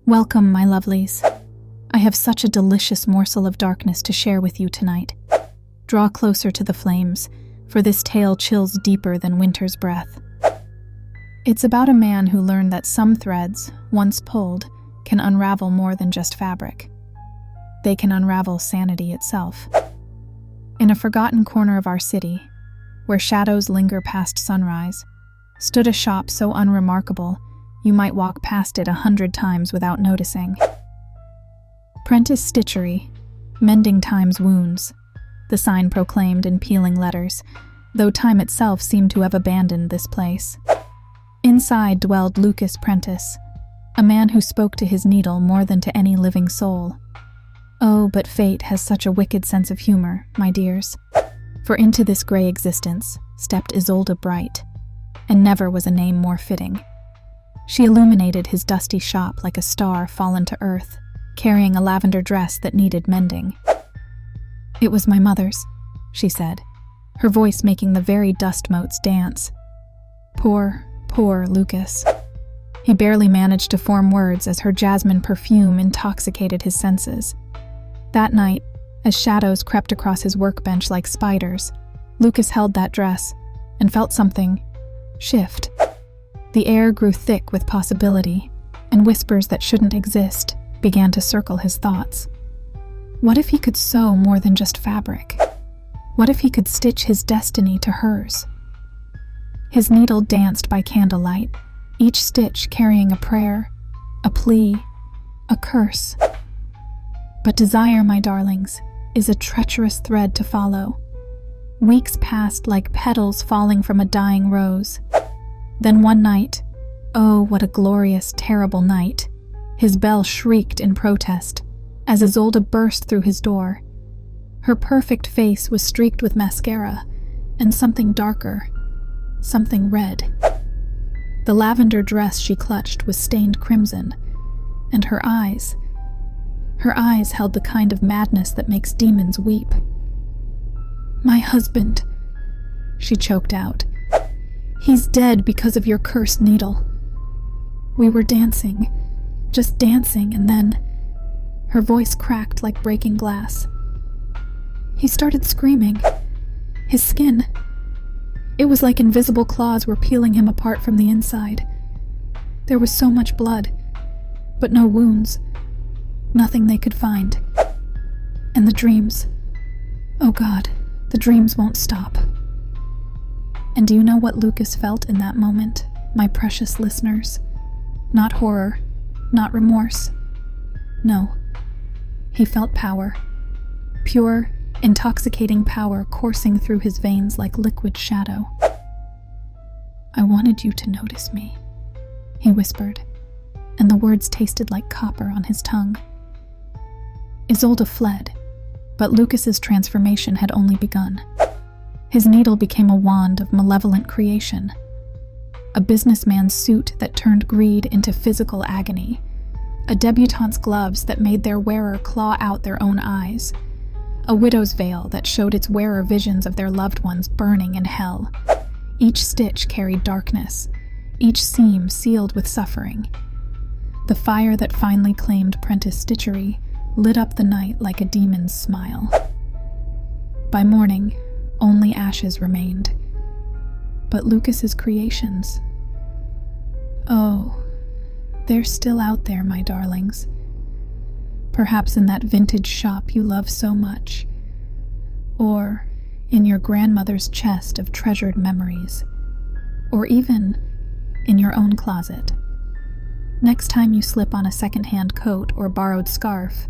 Welcome, my lovelies. I have such a delicious morsel of darkness to share with you tonight. Draw closer to the flames, for this tale chills deeper than winter's breath. It's about a man who learned that some threads, once pulled, can unravel more than just fabric. They can unravel sanity itself. In a forgotten corner of our city, where shadows linger past sunrise, stood a shop so unremarkable you might walk past it 100 times without noticing. Prentice Stitchery, mending time's wounds, the sign proclaimed in peeling letters, though time itself seemed to have abandoned this place. Inside dwelled Lucas Prentice, a man who spoke to his needle more than to any living soul. Oh, but fate has such a wicked sense of humor, my dears. For into this gray existence stepped Isolde Bright, and never was a name more fitting. She illuminated his dusty shop like a star fallen to earth, carrying a lavender dress that needed mending. "It was my mother's," she said, her voice making the very dust motes dance. Poor Lucas. He barely managed to form words as her jasmine perfume intoxicated his senses. That night, as shadows crept across his workbench like spiders, Lucas held that dress and felt something shift. The air grew thick with possibility, and whispers that shouldn't exist began to circle his thoughts. What if he could sew more than just fabric? What if he could stitch his destiny to hers? His needle danced by candlelight, each stitch carrying a prayer, a plea, a curse. But desire, my darlings, is a treacherous thread to follow. Weeks passed like petals falling from a dying rose. Then one night, oh, what a glorious, terrible night, his bell shrieked in protest as Isolde burst through his door. Her perfect face was streaked with mascara and something darker, something red. The lavender dress she clutched was stained crimson, and her eyes held the kind of madness that makes demons weep. "My husband," she choked out. "He's dead because of your cursed needle. We were dancing, just dancing, and then..." Her voice cracked like breaking glass. "He started screaming. His skin. It was like invisible claws were peeling him apart from the inside. There was so much blood, but no wounds. Nothing they could find. And the dreams. Oh God, the dreams won't stop." And do you know what Lucas felt in that moment, my precious listeners? Not horror, not remorse. No. He felt power. Pure, intoxicating power coursing through his veins like liquid shadow. "I wanted you to notice me," he whispered, and the words tasted like copper on his tongue. Isolde fled, but Lucas's transformation had only begun. His needle became a wand of malevolent creation, a businessman's suit that turned greed into physical agony, a debutante's gloves that made their wearer claw out their own eyes, a widow's veil that showed its wearer visions of their loved ones burning in hell. Each stitch carried darkness, each seam sealed with suffering. The fire that finally claimed Prentice Stitchery lit up the night like a demon's smile. By morning, only ashes remained. But Lucas's creations, oh, they're still out there, my darlings. Perhaps in that vintage shop you love so much, or in your grandmother's chest of treasured memories, or even in your own closet. Next time you slip on a second-hand coat or borrowed scarf,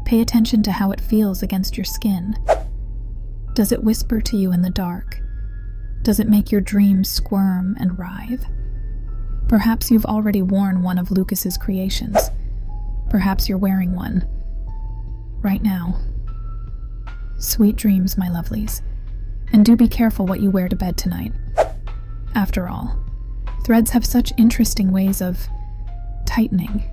pay attention to how it feels against your skin. Does it whisper to you in the dark? Does it make your dreams squirm and writhe? Perhaps you've already worn one of Lucas's creations. Perhaps you're wearing one right now. Sweet dreams, my lovelies, and do be careful what you wear to bed tonight. After all, threads have such interesting ways of tightening